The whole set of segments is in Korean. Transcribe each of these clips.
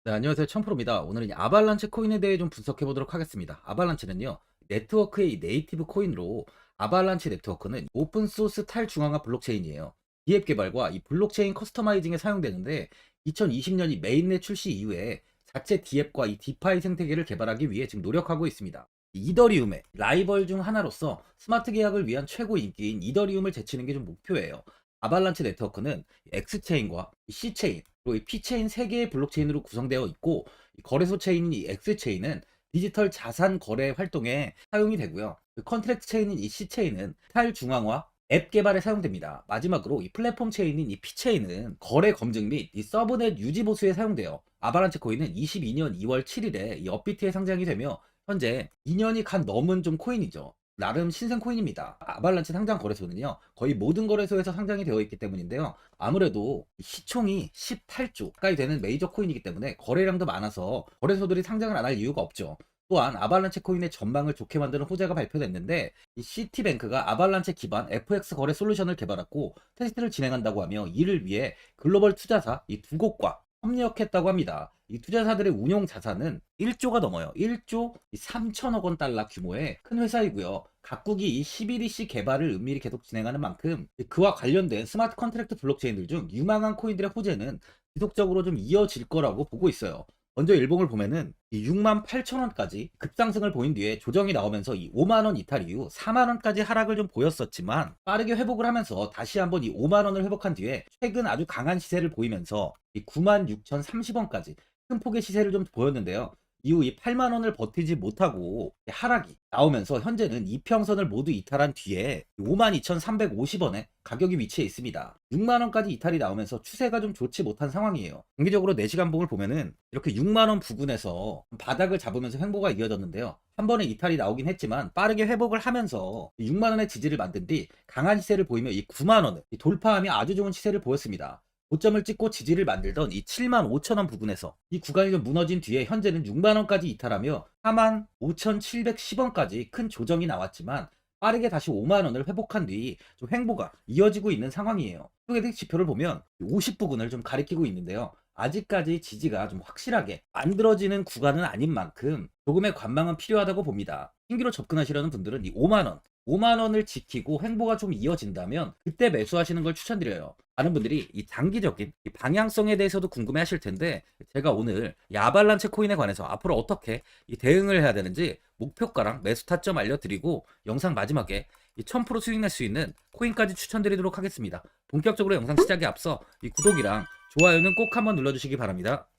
네, 안녕하세요. 천프로입니다. 오늘은 이 아발란체 코인에 대해 좀 분석해 보도록 하겠습니다. 아발란체는요, 네트워크의 이 네이티브 코인으로 아발란체 네트워크는 오픈소스 탈중앙화 블록체인이에요. 기앱 개발과 이 블록체인 커스터마이징에 사용되는데 2020년 이 메인넷 출시 이후에 자체 디앱과 이 디파이 생태계를 개발하기 위해 지금 노력하고 있습니다. 이더리움의 라이벌 중 하나로서 스마트 계약을 위한 최고 인기인 이더리움을 제치는 게 좀 목표예요. 아발란체 네트워크는 X체인과 C체인, 그리고 이 P체인 3개의 블록체인으로 구성되어 있고, 이 거래소 체인인 이 X체인은 디지털 자산 거래 활동에 사용이 되고요. 그 컨트랙트 체인인 이 C체인은 탈중앙화 앱 개발에 사용됩니다. 마지막으로 이 플랫폼 체인인 이 P체인은 거래 검증 및 이 서브넷 유지 보수에 사용돼요. 아바란체 코인은 22년 2월 7일에 이 업비트에 상장이 되며 현재 2년이 간 넘은 좀 코인이죠. 나름 신생 코인입니다. 아발란체 상장 거래소는요, 거의 모든 거래소에서 상장이 되어 있기 때문인데요. 아무래도 시총이 18조 가까이 되는 메이저 코인이기 때문에 거래량도 많아서 거래소들이 상장을 안 할 이유가 없죠. 또한 아발란체 코인의 전망을 좋게 만드는 호재가 발표됐는데, 이 시티뱅크가 아발란체 기반 FX 거래 솔루션을 개발했고 테스트를 진행한다고 하며, 이를 위해 글로벌 투자사 이 두 곳과 협력했다고 합니다. 이 투자사들의 운용 자산은 1조가 넘어요. 1조 3천억 원 달러 규모의 큰 회사이고요. 각국이 이 11EC 개발을 은밀히 계속 진행하는 만큼 그와 관련된 스마트 컨트랙트 블록체인들 중 유망한 코인들의 호재는 지속적으로 좀 이어질 거라고 보고 있어요. 먼저 일봉을 보면은 이 6만 8천 원까지 급상승을 보인 뒤에 조정이 나오면서 이 5만 원 이탈 이후 4만 원까지 하락을 좀 보였었지만, 빠르게 회복을 하면서 다시 한번 이 5만 원을 회복한 뒤에 최근 아주 강한 시세를 보이면서 이 9만 6,030원까지 큰 폭의 시세를 좀 보였는데요. 이후 이 8만 원을 버티지 못하고 하락이 나오면서 현재는 이평선을 모두 이탈한 뒤에 52,350원에 가격이 위치해 있습니다. 6만 원까지 이탈이 나오면서 추세가 좀 좋지 못한 상황이에요. 단기적으로 4시간 봉을 보면은 이렇게 6만 원 부근에서 바닥을 잡으면서 횡보가 이어졌는데요. 한 번에 이탈이 나오긴 했지만 빠르게 회복을 하면서 6만 원의 지지를 만든 뒤 강한 시세를 보이며 이 9만 원을 돌파하며 아주 좋은 시세를 보였습니다. 고점을 찍고 지지를 만들던 이 7만 5천 원 부근에서 이 구간이 좀 무너진 뒤에 현재는 6만 원까지 이탈하며 4만 5,710원까지 큰 조정이 나왔지만, 빠르게 다시 5만 원을 회복한 뒤 좀 횡보가 이어지고 있는 상황이에요. 소개팅 지표를 보면 50 부근을 좀 가리키고 있는데요. 아직까지 지지가 좀 확실하게 만들어지는 구간은 아닌 만큼 조금의 관망은 필요하다고 봅니다. 신규로 접근하시려는 분들은 이 5만 원, 5만 원을 지키고 횡보가 좀 이어진다면 그때 매수하시는 걸 추천드려요. 많은 분들이 이 장기적인 이 방향성에 대해서도 궁금해 하실 텐데, 제가 오늘 이 아발란체 코인에 관해서 앞으로 어떻게 이 대응을 해야 되는지 목표가랑 매수 타점 알려드리고, 영상 마지막에 이 1000% 수익 낼 수 있는 코인까지 추천드리도록 하겠습니다. 본격적으로 영상 시작에 앞서 이 구독이랑 좋아요는 꼭 한번 눌러주시기 바랍니다.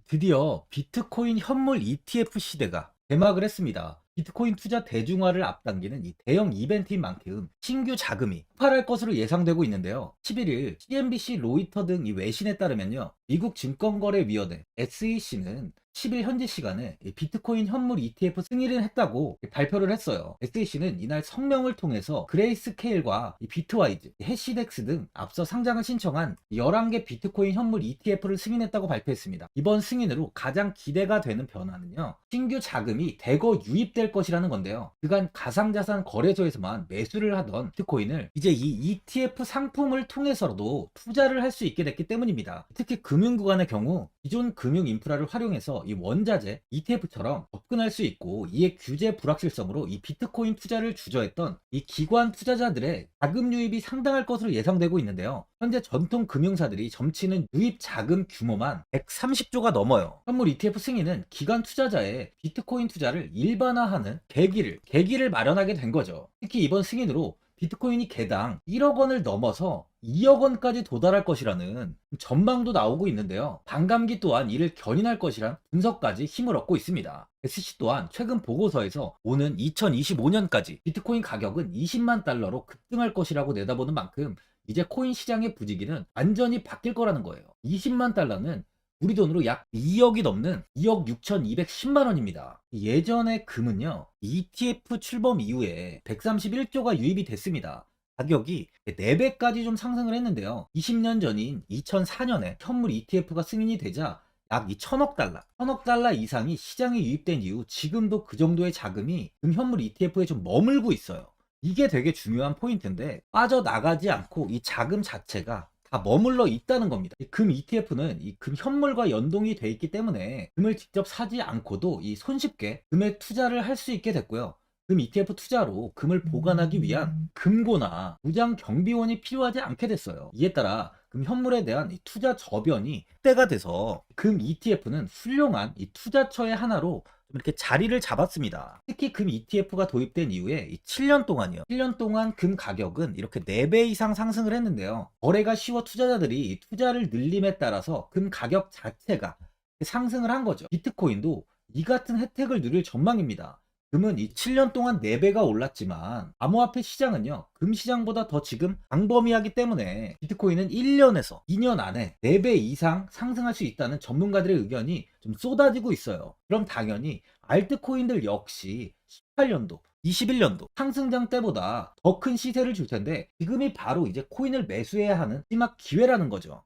드디어 비트코인 현물 ETF 시대가 개막을 했습니다. 비트코인 투자 대중화를 앞당기는 이 대형 이벤트인 만큼 신규 자금이 폭발할 것으로 예상되고 있는데요. 11일 CNBC, 로이터 등 이 외신에 따르면요, 미국 증권거래위원회 SEC는 10일 현지 시간에 이 비트코인 현물 ETF 승인을 했다고 발표를 했어요. SEC는 이날 성명을 통해서 그레이스케일과 이 비트와이즈, 해시덱스 등 앞서 상장을 신청한 11개 비트코인 현물 ETF를 승인했다고 발표했습니다. 이번 승인으로 가장 기대가 되는 변화는요, 신규 자금이 대거 유입될 것이라는 건데요. 그간 가상자산 거래소에서만 매수를 하던 비트코인을 이제 이 ETF 상품을 통해서도 투자를 할 수 있게 됐기 때문입니다. 특히 금융구간의 경우 기존 금융 인프라를 활용해서 이 원자재 ETF처럼 접근할 수 있고, 이에 규제 불확실성으로 이 비트코인 투자를 주저했던 이 기관 투자자들의 자금 유입이 상당할 것으로 예상되고 있는데요. 현재 전통 금융사들이 점치는 유입 자금 규모만 130조가 넘어요. 현물 ETF 승인은 기관 투자자의 비트코인 투자를 일반화하는 계기를 마련하게 된 거죠. 특히 이번 승인으로 비트코인이 개당 1억 원을 넘어서 2억 원까지 도달할 것이라는 전망도 나오고 있는데요. 반감기 또한 이를 견인할 것이란 분석까지 힘을 얻고 있습니다. SC 또한 최근 보고서에서 오는 2025년까지 비트코인 가격은 20만 달러로 급등할 것이라고 내다보는 만큼 이제 코인 시장의 부지기는 완전히 바뀔 거라는 거예요. 20만 달러는 우리 돈으로 약 2억이 넘는 2억 6,210만 원입니다. 예전에 금은요, ETF 출범 이후에 131조가 유입이 됐습니다. 가격이 4배까지 좀 상승을 했는데요. 20년 전인 2004년에 현물 ETF가 승인이 되자 약 1000억 달러, 1000억 달러 이상이 시장에 유입된 이후 지금도 그 정도의 자금이 현물 ETF에 좀 머물고 있어요. 이게 되게 중요한 포인트인데, 빠져나가지 않고 이 자금 자체가 다 머물러 있다는 겁니다. 이 금 ETF는 이 금 현물과 연동이 돼 있기 때문에 금을 직접 사지 않고도 이 손쉽게 금에 투자를 할 수 있게 됐고요. 금 ETF 투자로 금을 보관하기 위한 금고나 무장 경비원이 필요하지 않게 됐어요. 이에 따라 금 현물에 대한 이 투자 저변이 확대가 돼서 금 ETF는 훌륭한 이 투자처의 하나로 좀 이렇게 자리를 잡았습니다. 특히 금 ETF가 도입된 이후에 이 7년 동안이요. 7년 동안 금 가격은 이렇게 4배 이상 상승을 했는데요. 거래가 쉬워 투자자들이 이 투자를 늘림에 따라서 금 가격 자체가 상승을 한 거죠. 비트코인도 이 같은 혜택을 누릴 전망입니다. 금은 이 7년 동안 4배가 올랐지만 암호화폐 시장은요, 금 시장보다 더 지금 광범위하기 때문에 비트코인은 1년에서 2년 안에 4배 이상 상승할 수 있다는 전문가들의 의견이 좀 쏟아지고 있어요. 그럼 당연히 알트코인들 역시 18년도 21년도 상승장 때보다 더 큰 시세를 줄 텐데, 지금이 바로 이제 코인을 매수해야 하는 마지막 기회라는 거죠.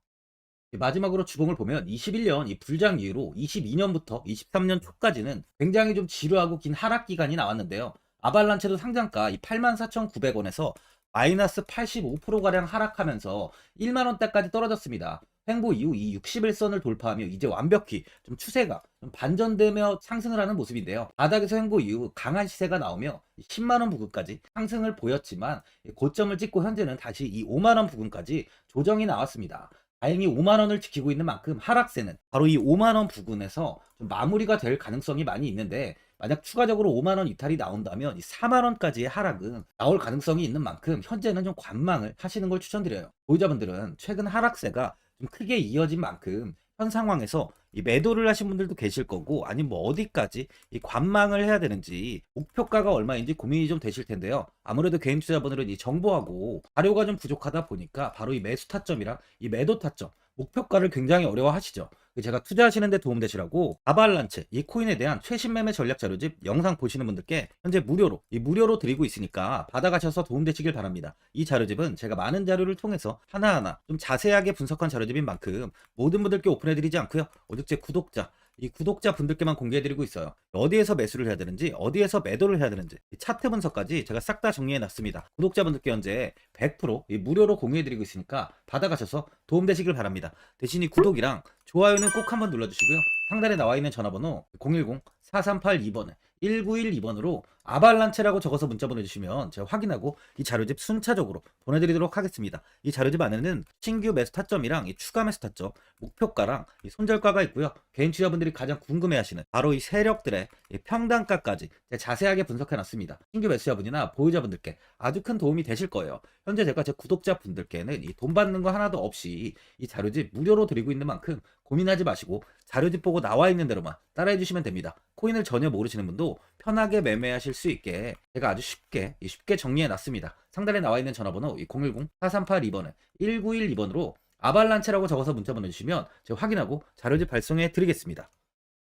마지막으로 주봉을 보면 21년 이 불장 이후로 22년부터 23년 초까지는 굉장히 좀 지루하고 긴 하락 기간이 나왔는데요. 아발란체도 상장가 이 84,900원에서 마이너스 85%가량 하락하면서 1만 원대까지 떨어졌습니다. 횡보 이후 이 61선을 돌파하며 이제 완벽히 좀 추세가 좀 반전되며 상승을 하는 모습인데요. 바닥에서 횡보 이후 강한 시세가 나오며 10만 원 부근까지 상승을 보였지만 고점을 찍고 현재는 다시 이 5만 원 부근까지 조정이 나왔습니다. 다행히 5만 원을 지키고 있는 만큼 하락세는 바로 이 5만 원 부근에서 좀 마무리가 될 가능성이 많이 있는데, 만약 추가적으로 5만 원 이탈이 나온다면 이 4만 원까지의 하락은 나올 가능성이 있는 만큼 현재는 좀 관망을 하시는 걸 추천드려요. 보유자분들은 최근 하락세가 좀 크게 이어진 만큼 현 상황에서 이 매도를 하신 분들도 계실 거고, 아니면 뭐 어디까지 이 관망을 해야 되는지 목표가가 얼마인지 고민이 좀 되실 텐데요. 아무래도 개인 투자분들은 이 정보하고 자료가 좀 부족하다 보니까 바로 이 매수 타점이랑 이 매도 타점, 목표가를 굉장히 어려워하시죠. 제가 투자하시는 데 도움되시라고 아발란체 이 코인에 대한 최신 매매 전략 자료집 영상 보시는 분들께 현재 무료로 드리고 있으니까 받아가셔서 도움되시길 바랍니다. 이 자료집은 제가 많은 자료를 통해서 하나하나 좀 자세하게 분석한 자료집인 만큼 모든 분들께 오픈해드리지 않고요. 오직 제 구독자 분들께만 공개해드리고 있어요. 어디에서 매수를 해야 되는지, 어디에서 매도를 해야 되는지, 차트 분석까지 제가 싹 다 정리해놨습니다. 구독자분들께 현재 100% 무료로 공유해드리고 있으니까 받아가셔서 도움되시길 바랍니다. 대신 이 구독이랑 좋아요는 꼭 한번 눌러주시고요. 상단에 나와 있는 전화번호 010-4382번에 1912번으로 아발란체라고 적어서 문자 보내주시면 제가 확인하고 이 자료집 순차적으로 보내드리도록 하겠습니다. 이 자료집 안에는 신규 매수 타점이랑 이 추가 매수 타점, 목표가랑 이 손절가가 있고요. 개인 투자분들이 가장 궁금해하시는 바로 이 세력들의 이 평단가까지 제가 자세하게 분석해놨습니다. 신규 매수자분이나 보유자분들께 아주 큰 도움이 되실 거예요. 현재 제가 제 구독자분들께는 이 돈 받는 거 하나도 없이 이 자료집 무료로 드리고 있는 만큼 고민하지 마시고 자료집 보고 나와 있는 대로만 따라해 주시면 됩니다. 코인을 전혀 모르시는 분도 편하게 매매하실 수 있게 제가 아주 쉽게 정리해 놨습니다. 상단에 나와 있는 전화번호 010-4382번에 1912번으로 아발란체라고 적어서 문자 보내주시면 제가 확인하고 자료집 발송해 드리겠습니다.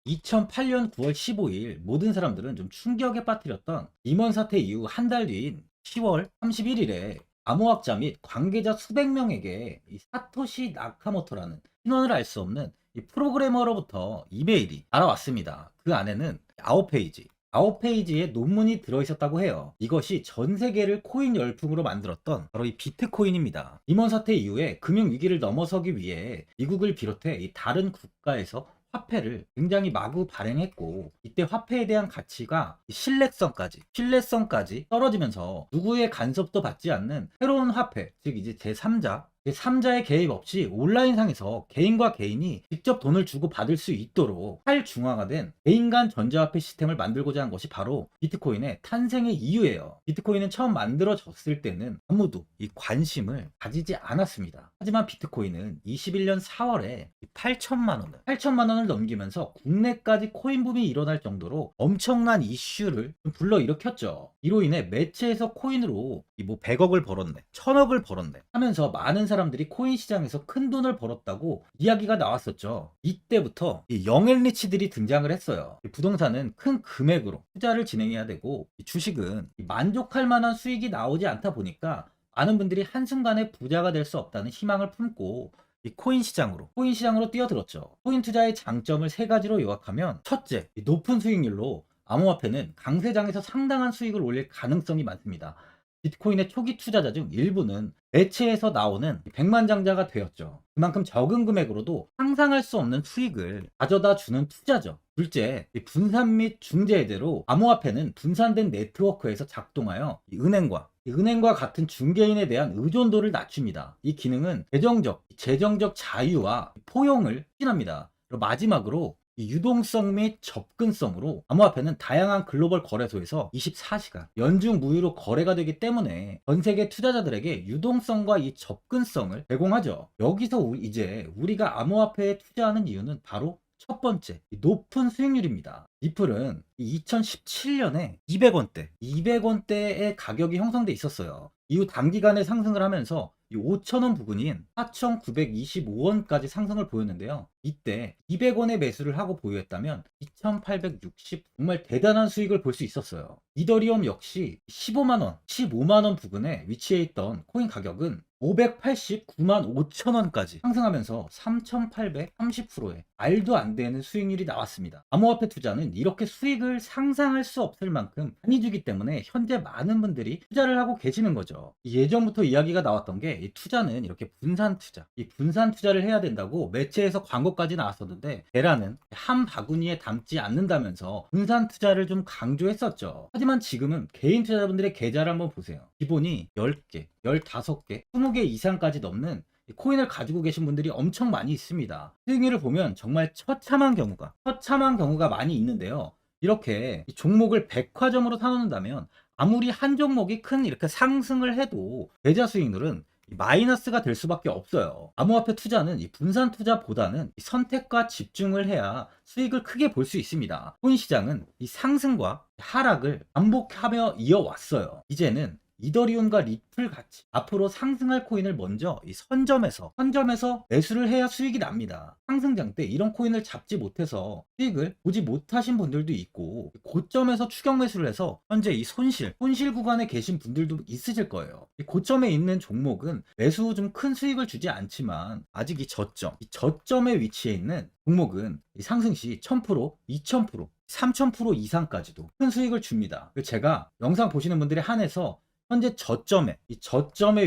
2008년 9월 15일 모든 사람들은 좀 충격에 빠뜨렸던 리먼 사태 이후 한 달 뒤인 10월 31일에 암호학자 및 관계자 수백 명에게 이 사토시 나카모토라는 신원을 알 수 없는 이 프로그래머로부터 이메일이 날아왔습니다. 그 안에는 9페이지의 논문이 들어있었다고 해요. 이것이 전 세계를 코인 열풍으로 만들었던 바로 이 비트코인입니다. 리먼 사태 이후에 금융위기를 넘어서기 위해 미국을 비롯해 이 다른 국가에서 화폐를 굉장히 마구 발행했고, 이때 화폐에 대한 가치가 신뢰성까지 떨어지면서 누구의 간섭도 받지 않는 새로운 화폐, 즉 이제 제3자의 개입 없이 온라인상에서 개인과 개인이 직접 돈을 주고 받을 수 있도록 탈중앙화된 개인 간 전자화폐 시스템을 만들고자 한 것이 바로 비트코인의 탄생의 이유예요. 비트코인은 처음 만들어졌을 때는 아무도 이 관심을 가지지 않았습니다. 하지만 비트코인은 21년 4월에 8천만 원을 넘기면서 국내까지 코인 붐이 일어날 정도로 엄청난 이슈를 불러일으켰죠. 이로 인해 매체에서 코인으로 100억을 벌었네, 1000억을 벌었네 하면서 많은 사람들이 코인 시장에서 큰 돈을 벌었다고 이야기가 나왔었죠. 이때부터 이 영앤리치들이 등장을 했어요. 부동산은 큰 금액으로 투자를 진행해야 되고, 주식은 만족할 만한 수익이 나오지 않다 보니까 많은 분들이 한순간에 부자가 될 수 없다는 희망을 품고 이 코인 시장으로 뛰어들었죠. 코인 투자의 장점을 3가지로 요약하면, 첫째, 높은 수익률로 암호화폐는 강세장에서 상당한 수익을 올릴 가능성이 많습니다. 비트코인의 초기 투자자 중 일부는 매체에서 나오는 백만장자가 되었죠. 그만큼 적은 금액으로도 상상할 수 없는 수익을 가져다 주는 투자죠. 둘째, 이 분산 및 중재제로 암호화폐는 분산된 네트워크에서 작동하여 이 은행과 같은 중개인에 대한 의존도를 낮춥니다. 이 기능은 재정적 자유와 포용을 추진합니다. 그리고 마지막으로 이 유동성 및 접근성으로 암호화폐는 다양한 글로벌 거래소에서 24시간 연중 무휴로 거래가 되기 때문에 전 세계 투자자들에게 유동성과 이 접근성을 제공하죠. 여기서 이제 우리가 암호화폐에 투자하는 이유는 바로 첫 번째, 이 높은 수익률입니다. 리플은 2017년에 200원대의 가격이 형성돼 있었어요. 이후 단기간에 상승을 하면서 이 5,000원 부근인 4,925원까지 상승을 보였는데요. 이때 200원에 매수를 하고 보유했다면 2,860 정말 대단한 수익을 볼 수 있었어요. 이더리움 역시 15만원 부근에 위치해 있던 코인 가격은 589만 5천원까지 상승하면서 3,830%의 말도 안 되는 수익률이 나왔습니다. 암호화폐 투자는 이렇게 수익을 상상할 수 없을 만큼 많이 주기 때문에 현재 많은 분들이 투자를 하고 계시는 거죠. 예전부터 이야기가 나왔던 게 이 투자는 이렇게 분산 투자, 이 분산 투자를 해야 된다고 매체에서 광고까지 나왔었는데 테라는 한 바구니에 담지 않는다면서 분산 투자를 좀 강조했었죠. 하지만 지금은 개인 투자자분들의 계좌를 한번 보세요. 기본이 10개, 15개, 20개 이상까지 넘는 코인을 가지고 계신 분들이 엄청 많이 있습니다. 수익률을 보면 정말 처참한 경우가 많이 있는데요. 이렇게 종목을 백화점으로 사놓는다면 아무리 한 종목이 큰 이렇게 상승을 해도 계좌 수익률은 마이너스가 될 수밖에 없어요. 암호화폐 투자는 이 분산 투자보다는 이 선택과 집중을 해야 수익을 크게 볼 수 있습니다. 코인 시장은 이 상승과 하락을 반복하며 이어왔어요. 이제는 이더리움과 리플 같이 앞으로 상승할 코인을 먼저 이 선점에서 매수를 해야 수익이 납니다. 상승장 때 이런 코인을 잡지 못해서 수익을 보지 못하신 분들도 있고, 고점에서 추격 매수를 해서 현재 이 손실 구간에 계신 분들도 있으실 거예요. 이 고점에 있는 종목은 매수 후 좀 큰 수익을 주지 않지만 아직 이 저점에 위치해 있는 종목은 이 상승 시 1000%, 2000%, 3000% 이상까지도 큰 수익을 줍니다. 제가 영상 보시는 분들에 한해서 현재 저점에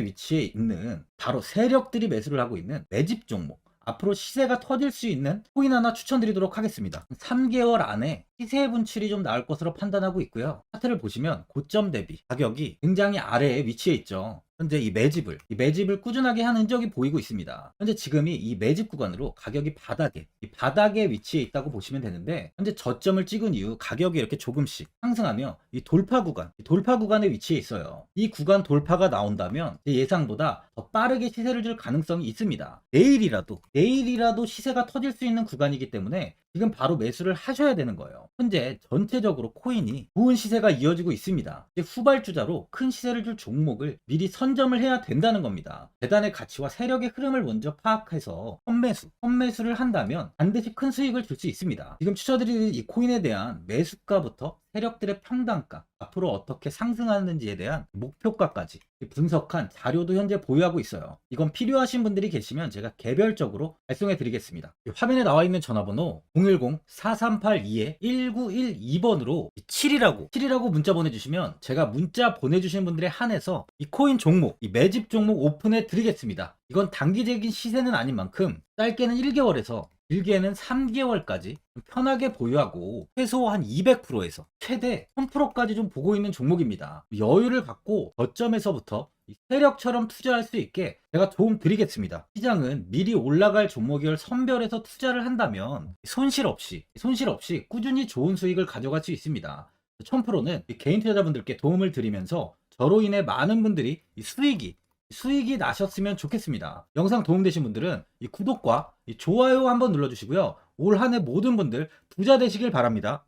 위치해 있는 바로 세력들이 매수를 하고 있는 매집 종목, 앞으로 시세가 터질 수 있는 코인 하나 추천드리도록 하겠습니다. 3개월 안에 시세 분출이 좀 나올 것으로 판단하고 있고요. 차트를 보시면 고점 대비 가격이 굉장히 아래에 위치해 있죠. 현재 이 매집을 꾸준하게 한 흔적이 보이고 있습니다. 현재 지금이 이 매집 구간으로 가격이 바닥에 위치해 있다고 보시면 되는데, 현재 저점을 찍은 이후 가격이 이렇게 조금씩 상승하며 이 돌파 구간에 위치해 있어요. 이 구간 돌파가 나온다면 제 예상보다 더 빠르게 시세를 줄 가능성이 있습니다. 내일이라도 시세가 터질 수 있는 구간이기 때문에 지금 바로 매수를 하셔야 되는 거예요. 현재 전체적으로 코인이 좋은 시세가 이어지고 있습니다. 이제 후발주자로 큰 시세를 줄 종목을 미리 선점을 해야 된다는 겁니다. 재단의 가치와 세력의 흐름을 먼저 파악해서 선매수를 한다면 반드시 큰 수익을 줄 수 있습니다. 지금 추천드리는 이 코인에 대한 매수가부터 세력들의 평단가, 앞으로 어떻게 상승하는지에 대한 목표가까지 분석한 자료도 현재 보유하고 있어요. 이건 필요하신 분들이 계시면 제가 개별적으로 발송해 드리겠습니다. 화면에 나와 있는 전화번호 010-4382-1912번으로 7이라고 문자 보내주시면 제가 문자 보내주신 분들에 한해서 이 코인 종목, 이 매집 종목 오픈해 드리겠습니다. 이건 단기적인 시세는 아닌 만큼 짧게는 1개월에서 길게는 3개월까지 편하게 보유하고 최소 한 200%에서 최대 1000%까지 좀 보고 있는 종목입니다. 여유를 갖고 저점에서부터 세력처럼 투자할 수 있게 제가 도움 드리겠습니다. 시장은 미리 올라갈 종목을 선별해서 투자를 한다면 손실 없이 꾸준히 좋은 수익을 가져갈 수 있습니다. 1000%는 개인 투자자분들께 도움을 드리면서 저로 인해 많은 분들이 수익이 나셨으면 좋겠습니다. 영상 도움되신 분들은 이 구독과 이 좋아요 한번 눌러주시고요. 올 한 해 모든 분들 부자 되시길 바랍니다.